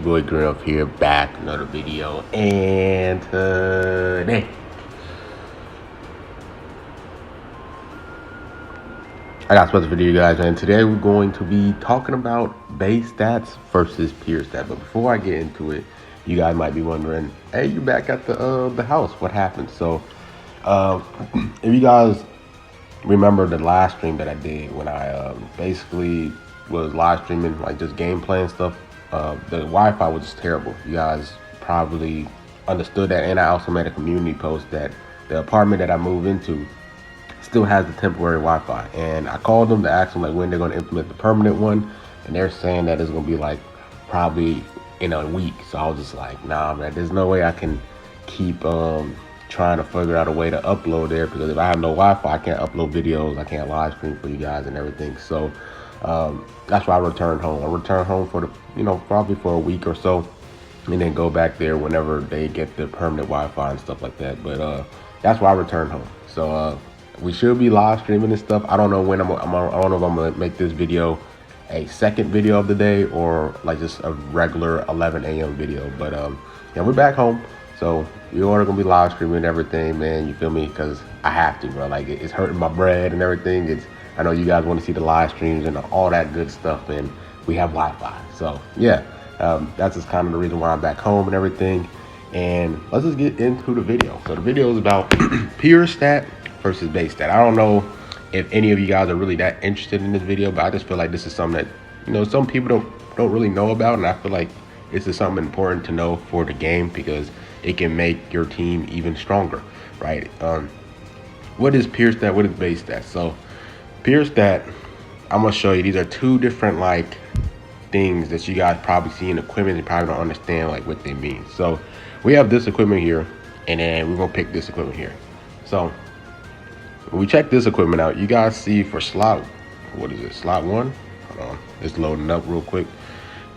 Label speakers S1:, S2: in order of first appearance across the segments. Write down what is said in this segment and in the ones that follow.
S1: boy Griff here, back another video, and today I got a special video, you guys, and today we're going to be talking about base stats versus pure stats. But before I get into it, you guys might be wondering, hey, you back at the house? What happened? So, if you guys remember the last stream that I did when I basically was live streaming like just gameplay and stuff, the Wi-Fi was just terrible. You guys probably understood that, and I also made a community post that the apartment that I moved into still has the temporary Wi-Fi, and I called them to ask them like when they're going to implement the permanent one, and they're saying that it's going to be like probably in a week. So I was just like, nah man, there's no way I can keep trying to figure out a way to upload there, because if I have no Wi-Fi, I can't upload videos, I can't live stream for you guys and everything. So that's why I returned home. I returned home for probably for a week or so, and then go back there whenever they get the permanent Wi-Fi and stuff like that. But that's why I returned home. So we should be live streaming and stuff. I don't know when I don't know if I'm gonna make this video a second video of the day or like just a regular 11 a.m. video. But yeah, we're back home. So you're gonna be live streaming and everything, man. You feel me? Because I have to, bro. Like it's hurting my bread and everything. I know you guys want to see the live streams and all that good stuff, and we have Wi-Fi. So yeah, that's just kind of the reason why I'm back home and everything. And let's just get into the video. So the video is about pure stat versus base stat. I don't know if any of you guys are really that interested in this video, but I just feel like this is something that some people don't really know about, and I feel like this is something important to know for the game because it can make your team even stronger, right? What is pure stat? What is base stat? So pure stat, I'm gonna show you. These are two different like things that you guys probably see in equipment and probably don't understand like what they mean. So we have this equipment here, and then we're gonna pick this equipment here. So when we check this equipment out, you guys see for slot, what is it? Slot 1. Hold on, it's loading up real quick.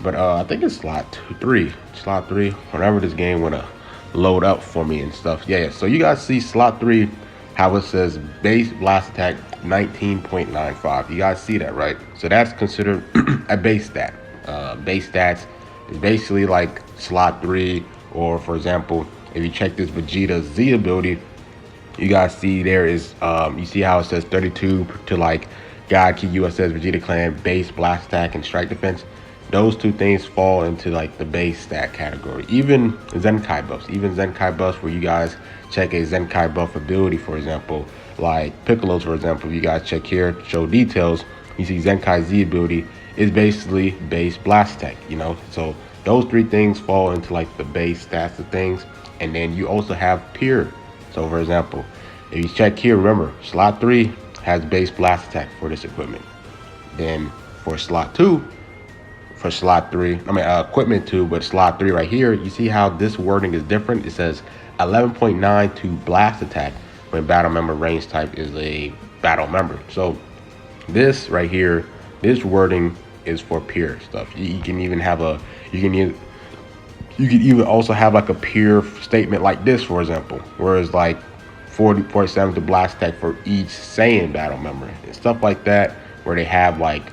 S1: But I think it's slot 3. Slot 3. Whenever this game wanna load up for me and stuff. Yeah. So you guys see slot 3, how it says base blast attack 19.95. You guys see that, right? So that's considered a base stat. Base stats is basically like slot 3, or for example, if you check this Vegeta Z ability, you guys see there is you see how it says 32 to like God Key USS Vegeta Clan base blast attack and strike defense. Those two things fall into like the base stat category. Even Zenkai buffs, where you guys check a Zenkai buff ability, for example, like Piccolo's, for example, if you guys check here, show details, you see Zenkai Z ability is basically base blast attack, So those three things fall into like the base stats of things. And then you also have pure. So for example, if you check here, remember slot 3 has base blast attack for this equipment. Then for slot 2, for slot 3, equipment 2, but slot 3 right here, you see how this wording is different. It says 11.9 to blast attack when battle member range type is a battle member. So this right here, this wording is for pure stuff. You can even have you could even also have like a pure statement like this, for example, whereas like 40.7 to blast attack for each Saiyan battle member and stuff like that, where they have like,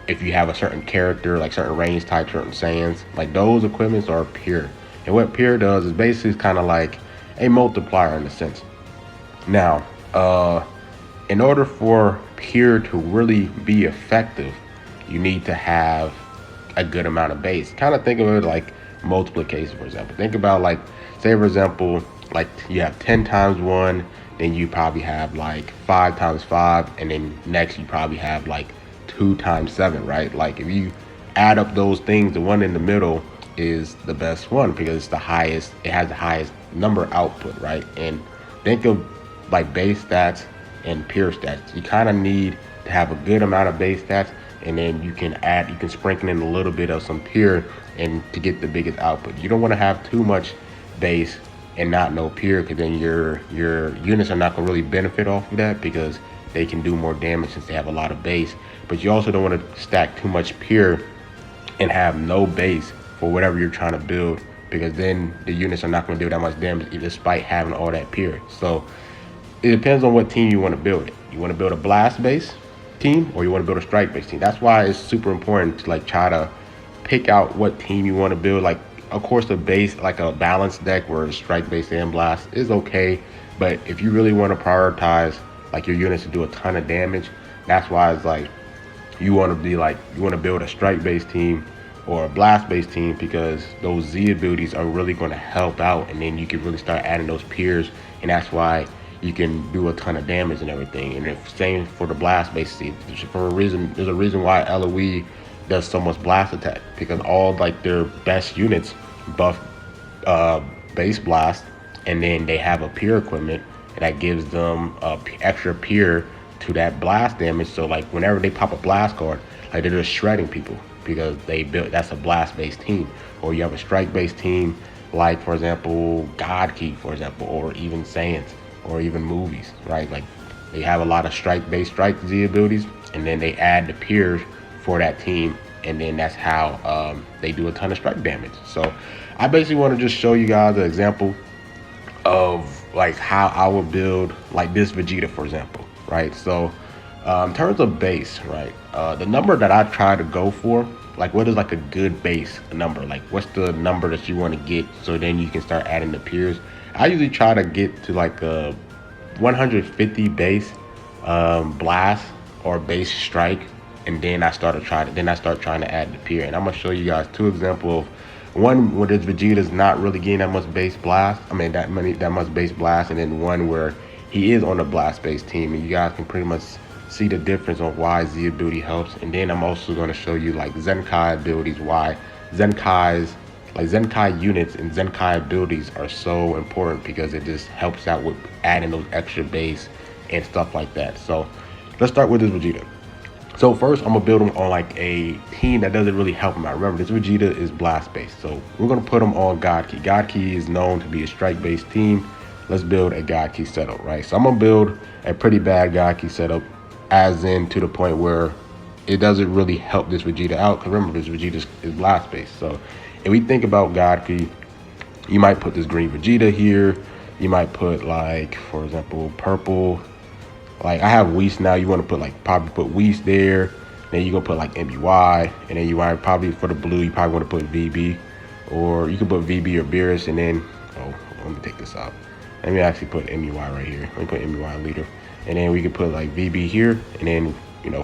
S1: if you have a certain character, like certain range type, certain Saiyans, like those equipments are pure. And what pure does is basically kind of like a multiplier in a sense. Now, in order for pure to really be effective, you need to have a good amount of base. Kind of think of it like multiplication, for example. Think about like, say for example, like you have 10 times 1, then you probably have like 5 times 5, and then next you probably have like 2 times 7, right? Like if you add up those things, the one in the middle is the best one because it's the highest, it has the highest number output, right? And think of like base stats and pure stats. You kind of need to have a good amount of base stats, and then you can sprinkle in a little bit of some pure and to get the biggest output. You don't want to have too much base and not no pure, because then your units are not going to really benefit off of that because they can do more damage since they have a lot of base. But you also don't want to stack too much pure and have no base for whatever you're trying to build, because then the units are not going to do that much damage despite having all that pure. So it depends on what team you want to build. You want to build a blast base team, or you want to build a strike base team. That's why it's super important to like try to pick out what team you want to build. Like Of course, a base, like a balanced deck where it's strike, base, and blast is okay. But if you really want to prioritize like your units to do a ton of damage, that's why it's like you want to be like, you want to build a strike based team or a blast based team, because those Z abilities are really going to help out, and then you can really start adding those peers, and that's why you can do a ton of damage and everything. And if same for the blast based team, for a reason, there's a reason why LOE does so much blast attack, because all like their best units buff base blast, and then they have a peer equipment that gives them extra peer to that blast damage. So like whenever they pop a blast card, like they're just shredding people because they built, that's a blast based team. Or you have a strike based team, like for example God Key, for example, or even Saiyans, or even movies, right? Like they have a lot of strike based strike Z abilities, and then they add the peers for that team, and then that's how they do a ton of strike damage. So I basically want to just show you guys an example of like how I would build like this Vegeta, for example, right? So in terms of base, right, the number that I try to go for, like what is like a good base number, like what's the number that you want to get, so then you can start adding the peers. I usually try to get to like a 150 base blast or base strike, and then I start trying to add the peer. And I'm gonna show you guys two examples of one where this Vegeta's not really getting that much base blast, that much base blast, and then one where he is on a blast based team, and you guys can pretty much see the difference on why Z ability helps. And then I'm also going to show you like Zenkai abilities, why Zenkai units and Zenkai abilities are so important, because it just helps out with adding those extra base and stuff like that. So let's start with this Vegeta. So first, I'm gonna build him on like a team that doesn't really help him out. Remember, this Vegeta is blast based, so we're gonna put him on God Key. God Key is known to be a strike based team. Let's build a God Key setup, right? So I'm gonna build a pretty bad God Key setup, as in to the point where it doesn't really help this Vegeta out. Cause remember, this Vegeta is blast based. So if we think about God Key, you might put this green Vegeta here. You might put like, for example, purple. Like I have Whis now. You want to put like probably put Whis there. Then you gonna put like MUI, and then you might probably for the blue you probably want to put VB, or you can put VB or Beerus, and then let me take this out. Let me actually put MUI right here. Let me put MUI leader, and then we can put like VB here, and then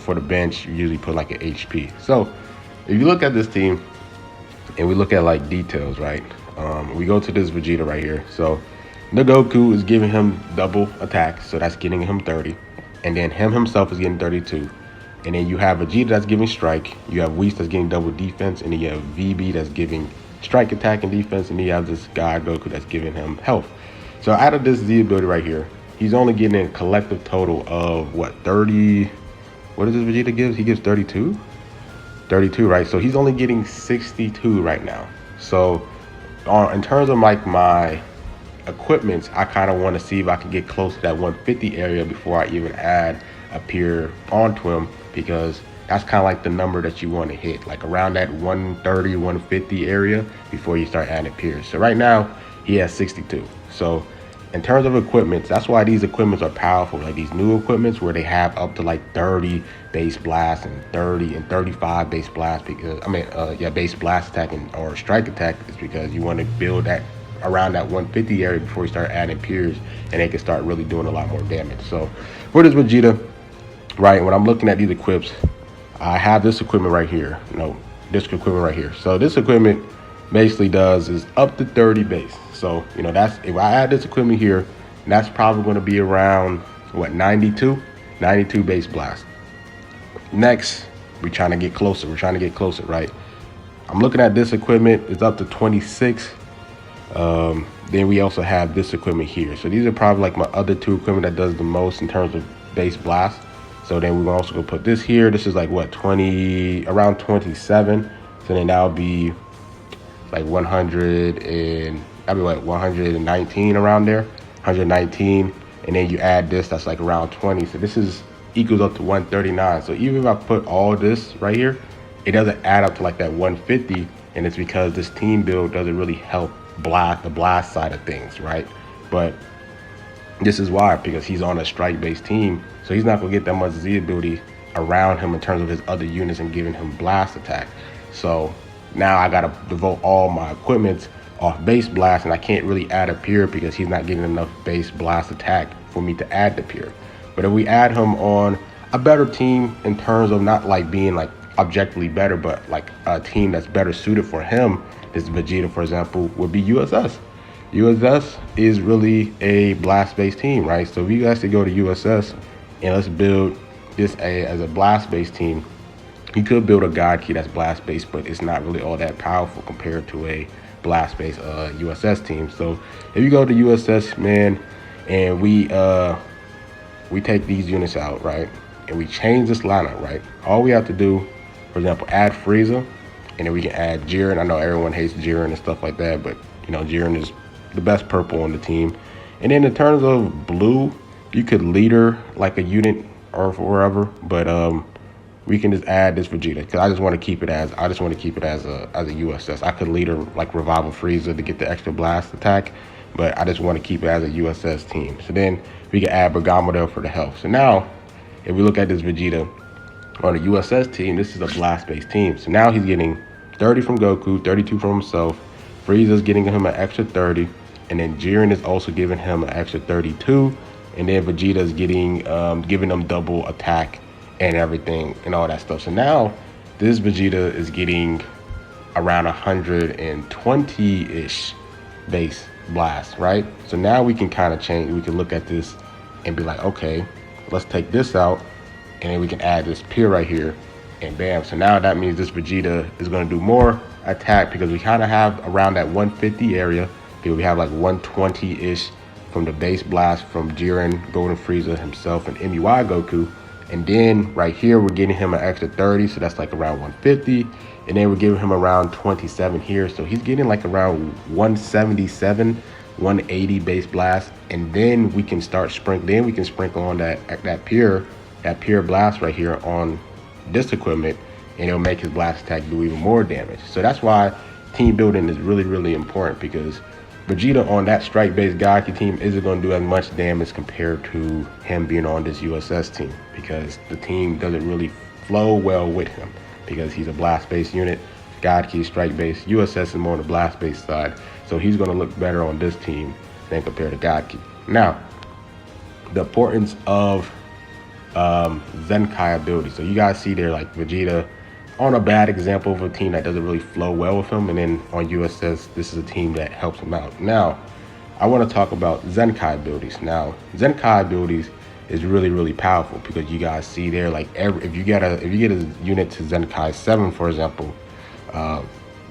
S1: for the bench you usually put like an HP. So if you look at this team and we look at like details, right? We go to this Vegeta right here. So the Goku is giving him double attack, so that's getting him 30. And then him himself is getting 32. And then you have Vegeta that's giving strike. You have Whis that's getting double defense. And then you have VB that's giving strike, attack, and defense. And then you have this God Goku that's giving him health. So out of this Z ability right here, he's only getting a collective total of what, 30? What does this Vegeta gives? He gives 32? 32, right? So he's only getting 62 right now. So in terms of like my equipments, I kind of want to see if I can get close to that 150 area before I even add a peer onto him, because that's kind of like the number that you want to hit, like around that 130 150 area before you start adding peers. So right now he has 62. So in terms of equipments, that's why these equipments are powerful, like these new equipments where they have up to like 30 base blast and 30 and 35 base blast, because base blast attack or strike attack, is because you want to build that around that 150 area before you start adding peers, and they can start really doing a lot more damage. So for this Vegeta, right, when I'm looking at these equips, I have this equipment right here. This equipment right here. So this equipment basically does is up to 30 base. So that's, if I add this equipment here, that's probably going to be around what, 92 base blast. Next, we're trying to get closer. Right? I'm looking at this equipment. It's up to 26. Then we also have this equipment here. So these are probably like my other two equipment that does the most in terms of base blast. So then we're also gonna put this here. This is like what, around 27. So then that'll be like 100 and that'll be like 119 around there, 119. And then you add this, that's like around 20. So this equals up to 139. So even if I put all this right here, it doesn't add up to like that 150. And it's because this team build doesn't really help the blast side of things, right? But this is why, because he's on a strike based team, so he's not gonna get that much Z ability around him in terms of his other units and giving him blast attack. So now I gotta devote all my equipment off base blast, and I can't really add a peer because he's not getting enough base blast attack for me to add the peer. But if we add him on a better team in terms of not like being like objectively better, but like a team that's better suited for him, this Vegeta, for example, would be USS. USS is really a blast-based team, right? So if you guys could go to USS and let's build this as a blast-based team, you could build a God Key that's blast-based, but it's not really all that powerful compared to a blast-based USS team. So if you go to USS, man, and we take these units out, right, and we change this lineup, right, all we have to do, for example, add Frieza, and then we can add Jiren. I know everyone hates Jiren and stuff like that, but you know, Jiren is the best purple on the team. And then in terms of blue, you could leader like a unit or wherever, but we can just add this Vegeta because I just want to keep it as a USS. I could leader like Revival Frieza to get the extra blast attack, but I just want to keep it as a USS team. So then we can add Bergamotto for the health. So now if we look at this Vegeta on the USS team, this is a blast-based team. So now he's getting 30 from Goku, 32 from himself. Frieza's getting him an extra 30, and then Jiren is also giving him an extra 32, and then Vegeta's getting giving him double attack and everything and all that stuff. So now this Vegeta is getting around 120-ish base blast, right? So now we can kind of change. We can look at this and be like, okay, let's take this out, and then we can add this peer right here, and bam. So now that means this Vegeta is going to do more attack because we kind of have around that 150 area, because we have like 120-ish from the base blast from Jiren, Golden Frieza himself, and MUI Goku. And then right here, we're getting him an extra 30, so that's like around 150. And then we're giving him around 27 here, so he's getting like around 177, 180 base blast. And then we can start sprinkle on that pure blast right here on this equipment, and it'll make his blast attack do even more damage. So that's why team building is really, really important, because Vegeta on that strike-based Gaki team isn't going to do as much damage compared to him being on this USS team, because the team doesn't really flow well with him because he's a blast-based unit. Gaki strike-based. USS is more on the blast-based side, so he's going to look better on this team than compared to Gaki. Now, the importance of Zenkai ability. So you guys see there, like Vegeta on a bad example of a team that doesn't really flow well with him, and then on USS, this is a team that helps him out. Now, I want to talk about Zenkai abilities. Now, Zenkai abilities is really, really powerful because you guys see there, like if you get a unit to Zenkai 7, for example,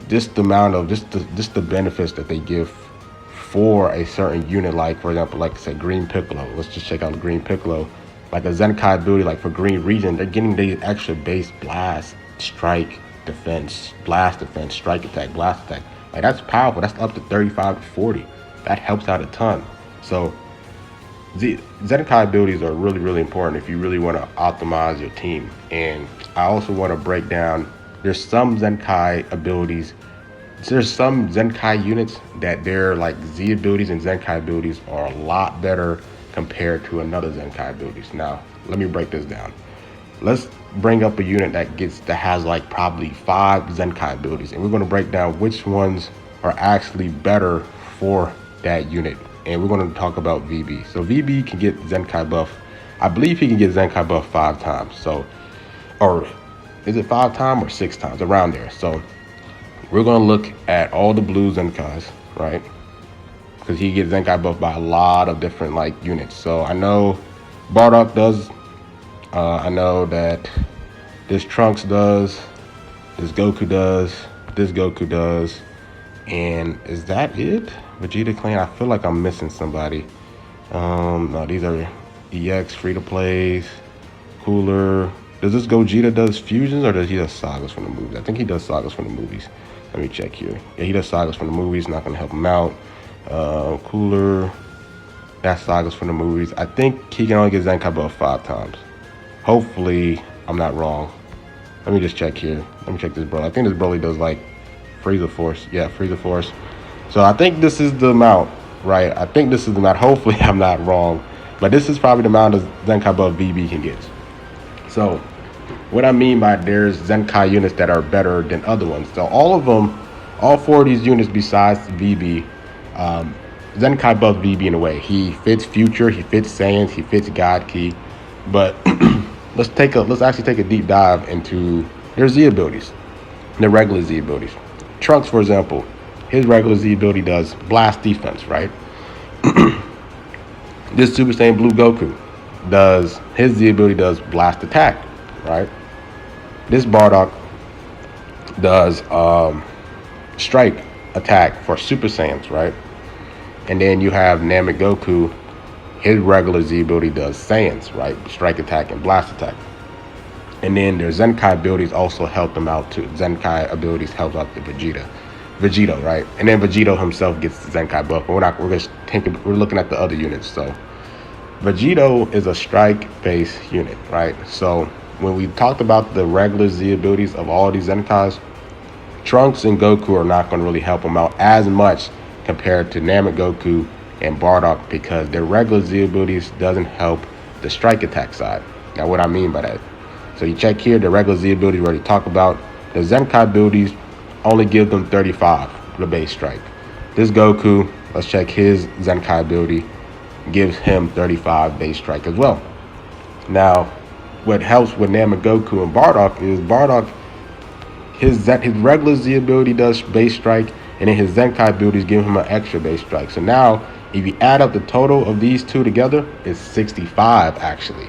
S1: just the benefits that they give for a certain unit, like for example, like say Green Piccolo. Let's just check out Green Piccolo. Like a Zenkai ability, like for Green Region, they're getting the extra base blast, strike, defense, blast defense, strike attack, blast attack. Like that's powerful. That's up to 35 to 40. That helps out a ton. So the Zenkai abilities are really, really important if you really want to optimize your team. And I also want to break down, there's some Zenkai abilities, there's some Zenkai units that they're like Z abilities and Zenkai abilities are a lot better compared to another Zenkai abilities. Now, let me break this down. Let's bring up a unit that has like probably 5 Zenkai abilities, and we're going to break down which ones are actually better for that unit. And we're going to talk about VB. So VB can get Zenkai buff. I believe he can get Zenkai buff 5 times. So, or is it 5 times or 6 times? Around there. So we're going to look at all the blue Zenkais, right? Because he gets Zenkai buff by a lot of different like units. So I know Bardock does. I know that this Trunks does. This Goku does. This Goku does. And is that it? Vegeta Clan? I feel like I'm missing somebody. No, these are EX free-to-plays. Cooler. Does this Gogeta does fusions, or does he does sagas from the movies? I think he does sagas from the movies. Let me check here. Yeah, he does sagas from the movies. Not going to help him out. Cooler. That's sagas from the movies. I think he can only get Zenkai buff 5 times. Hopefully, I'm not wrong. Let me just check here. Let me check this Broly. I think this Broly does like Frieza Force. Yeah, Frieza Force. So I think this is the amount, right? I think this is the amount. Hopefully, I'm not wrong. But this is probably the amount of Zenkai buff VB can get. So what I mean by there's Zenkai units that are better than other ones. So all of them, all 4 of these units besides VB, Zenkai buffs VB in a way. He fits Future, he fits Saiyans, he fits God Key. But let's actually take a deep dive into their Z abilities, their regular Z abilities. Trunks, for example, his regular Z ability does blast defense, right? This Super Saiyan Blue Goku his Z ability does blast attack, right? This Bardock does strike attack for Super Saiyans, right? And then you have Namek Goku, his regular Z ability does Saiyans, right? Strike attack and blast attack. And then their Zenkai abilities also help them out too. Zenkai abilities help out the Vegito, right? And then Vegito himself gets the Zenkai buff. But we're looking at the other units. So Vegito is a strike-based unit, right? So when we talked about the regular Z abilities of all these Zenkais, Trunks and Goku are not going to really help him out as much compared to Namek Goku and Bardock, because their regular Z abilities doesn't help the strike attack side. Now, what I mean by that, so you check here, the regular Z abilities we already talked about. The Zenkai abilities only give them 35, the base strike. This Goku, let's check his Zenkai ability, gives him 35 base strike as well. Now, what helps with Namek Goku and Bardock is his regular Z ability does base strike, and then his Zenkai abilities give him an extra base strike. So now, if you add up the total of these two together, it's 65 actually,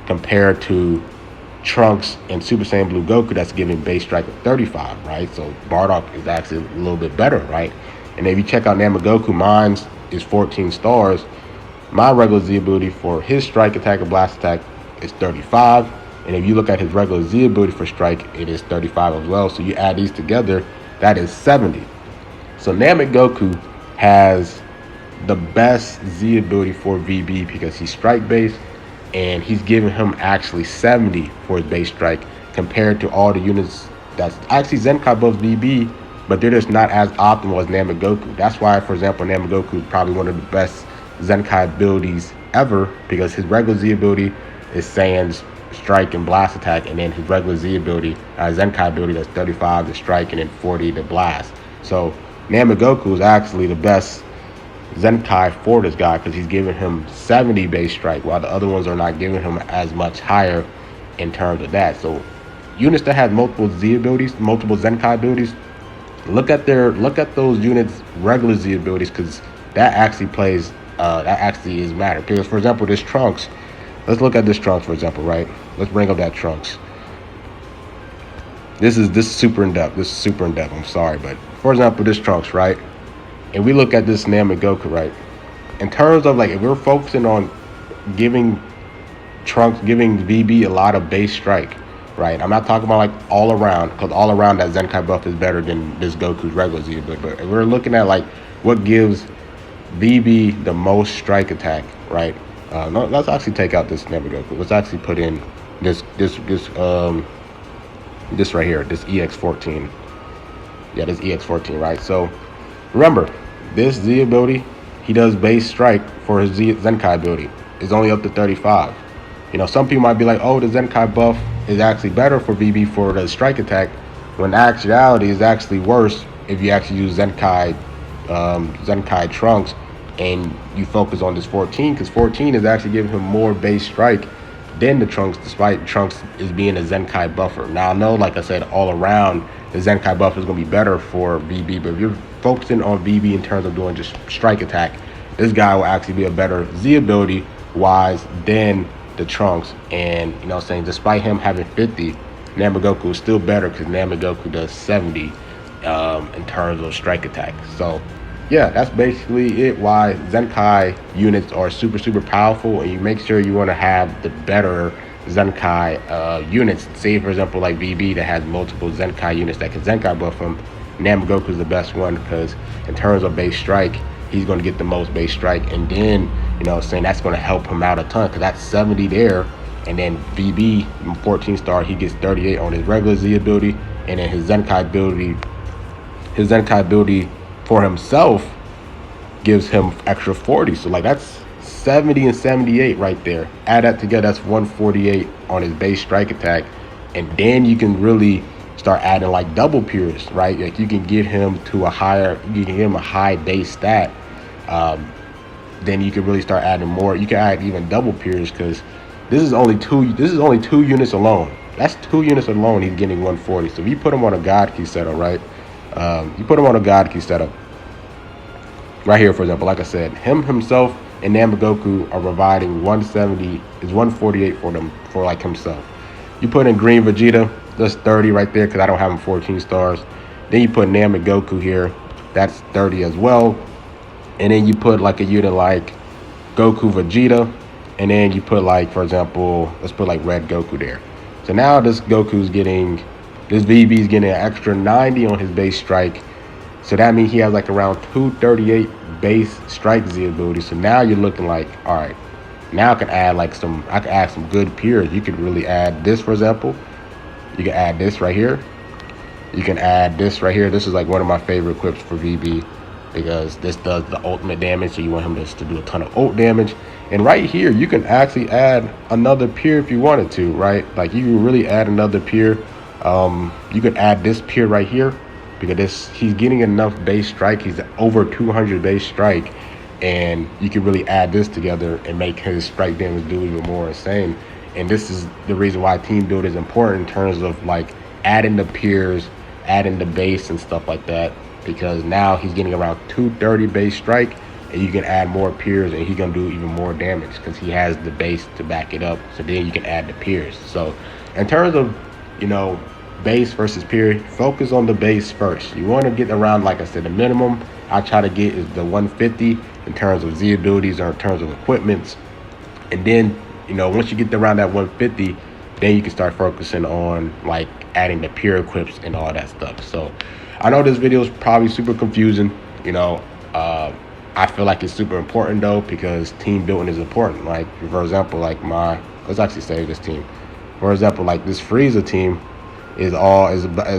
S1: compared to Trunks and Super Saiyan Blue Goku that's giving base strike of 35, right? So Bardock is actually a little bit better, right? And if you check out Namek Goku, mine is 14 stars. My regular Z ability for his strike attack and blast attack is 35. And if you look at his regular Z ability for strike, it is 35 as well. So you add these together, that is 70. So Namek Goku has the best Z ability for VB because he's strike based, and he's giving him actually 70 for his base strike compared to all the units that's actually Zenkai buffs VB, but they're just not as optimal as Namek Goku. That's why, for example, Namek Goku is probably one of the best Zenkai abilities ever, because his regular Z ability is Saiyan's strike and blast attack, and then his regular Z ability, Zenkai ability, that's 35 to strike and then 40 to blast. So Namek Goku is actually the best Zenkai for this guy because he's giving him 70 base strike, while the other ones are not giving him as much higher in terms of that. So units that have multiple Z abilities, multiple Zenkai abilities, look at those units' regular Z abilities, because that actually is matter. Because, for example, this Trunks, let's look at this Trunks, for example, right? Let's bring up that Trunks. This is super in depth. I'm sorry, but for example, this Trunks, right? And we look at this Namek Goku, right? In terms of, like, if we're focusing on giving VB a lot of base strike, right? I'm not talking about like all around, because all around that Zenkai buff is better than this Goku's regular Z ability. But if we're looking at like what gives VB the most strike attack, right? No, let's actually take out this Namek Goku. Let's actually put in this right here, this EX14. Yeah, this EX14, right? So remember, this Z ability, he does base strike for his Zenkai ability. It's only up to 35. You know, some people might be like, oh, the Zenkai buff is actually better for VB for the strike attack, when actuality is actually worse if you actually use Zenkai Trunks and you focus on this 14, because 14 is actually giving him more base strike than the Trunks, despite Trunks is being a Zenkai buffer. Now, I know, like I said, all around the Zenkai buff is going to be better for VB, but if you're focusing on VB in terms of doing just strike attack, this guy will actually be a better Z ability wise than the Trunks. And, you know what I'm saying, despite him having 50, Namek Goku is still better because Namek Goku does 70 in terms of strike attack. So yeah, that's basically it, why Zenkai units are super powerful, and you make sure you want to have the better Zenkai units. Say, for example, like VB that has multiple Zenkai units that can Zenkai buff him. Namek Goku is the best one because in terms of base strike, he's going to get the most base strike, and then, you know what I'm saying, that's going to help him out a ton because that's 70 there. And then VB 14 star, he gets 38 on his regular Z ability, and then his Zenkai ability for himself gives him extra 40. So like that's 70 and 78 right there. Add that together, that's 148 on his base strike attack, And then you can really start adding like double peers, right? Like you can get him to a higher, you can give him a high base stat. Then you can really start adding more. You can add even double peers, because this is only two units alone. That's 2 units alone. He's getting 140. So if you put him on a God Key setup, right? You put him on a God Key setup right here, for example. Like I said, him himself and Namagoku are providing 170 is 148 for them, for like himself. You put in Green Vegeta, that's 30 right there, because I don't have him 14 stars. Then you put Namagoku here, that's 30 as well. And then you put like a unit like Goku Vegeta, and then you put like, for example, let's put like Red Goku there. So now this Goku's getting, this VB's getting an extra 90 on his base strike. So that means he has like around 238 base strike Z ability. So now you're looking like, all right, now I can add like some good peers. You could really add this, for example. You can add this right here. You can add this right here. This is like one of my favorite equips for VB, because this does the ultimate damage. So you want him to do a ton of ult damage. And right here, you can actually add another peer if you wanted to, right? Like you can really add another peer. You could add this peer right here, because he's getting enough base strike. He's over 200 base strike, and you can really add this together and make his strike damage do even more insane. And this is the reason why team build is important in terms of like adding the peers, adding the base and stuff like that, because now he's getting around 230 base strike, and you can add more peers and he's gonna do even more damage because he has the base to back it up. So then you can add the peers. So in terms of, you know, base versus peer, focus on the base first. You want to get around, like I said, the minimum I try to get is the 150 in terms of Z abilities or in terms of equipments. And then, you know, once you get around that 150, then you can start focusing on like adding the peer equips and all that stuff. So I know this video is probably super confusing. You know, I feel like it's super important though, because team building is important. Like for example, like let's actually save this team. For example, like this Frieza team is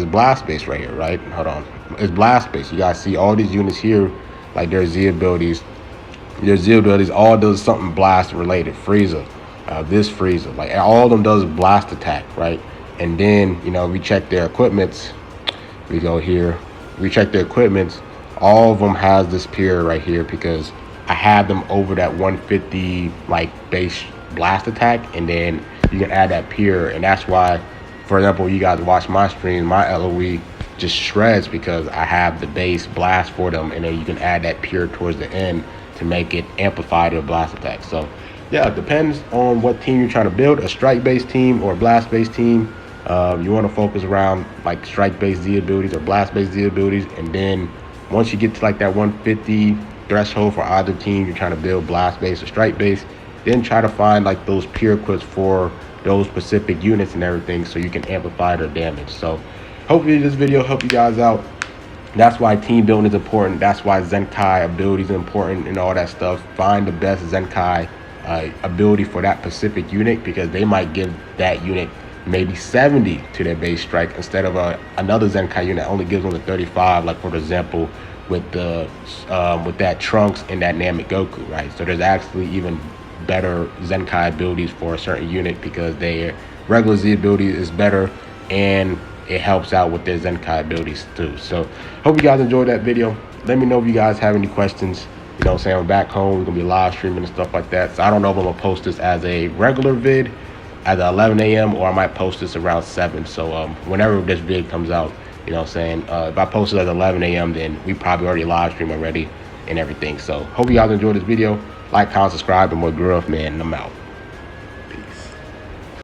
S1: blast base right here, right? Hold on, it's blast base. You guys see all these units here, like their Z abilities. Their Z abilities all does something blast related. Frieza, this Frieza, like all of them does blast attack, right? And then, you know, we check their equipments. We go here, we check their equipments. All of them has this peer right here, because I have them over that 150 like base blast attack, and then you can add that peer. And that's why, for example, you guys watch my stream, my LOE just shreds, because I have the base blast for them, and then you can add that peer towards the end to make it amplify their blast attack. So yeah, it depends on what team you're trying to build, a strike based team or a blast based team. You want to focus around like strike based Z abilities or blast based Z abilities, and then once you get to like that 150 threshold for either team, you're trying to build blast based or strike based, then try to find like those peer equips for those specific units and everything, so you can amplify their damage. So hopefully this video helped you guys out. That's why team building is important. That's why Zenkai abilities are important and all that stuff. Find the best Zenkai ability for that specific unit, because they might give that unit maybe 70 to their base strike instead of another Zenkai unit that only gives them the 35, like for example with that Trunks and that Namagoku, right? So there's actually even better Zenkai abilities for a certain unit, because their regular Z ability is better and it helps out with their Zenkai abilities too. So hope you guys enjoyed that video. Let me know if you guys have any questions. You know what I'm saying? I'm back home, we're gonna be live streaming and stuff like that. So I don't know if I'm gonna post this as a regular vid at 11 a.m. or I might post this around 7. So whenever this vid comes out, you know what I'm saying? If I post it at 11 a.m. then we probably already live stream already and everything. So hope you guys enjoyed this video. Like, comment, subscribe, and more growth, man. I'm out.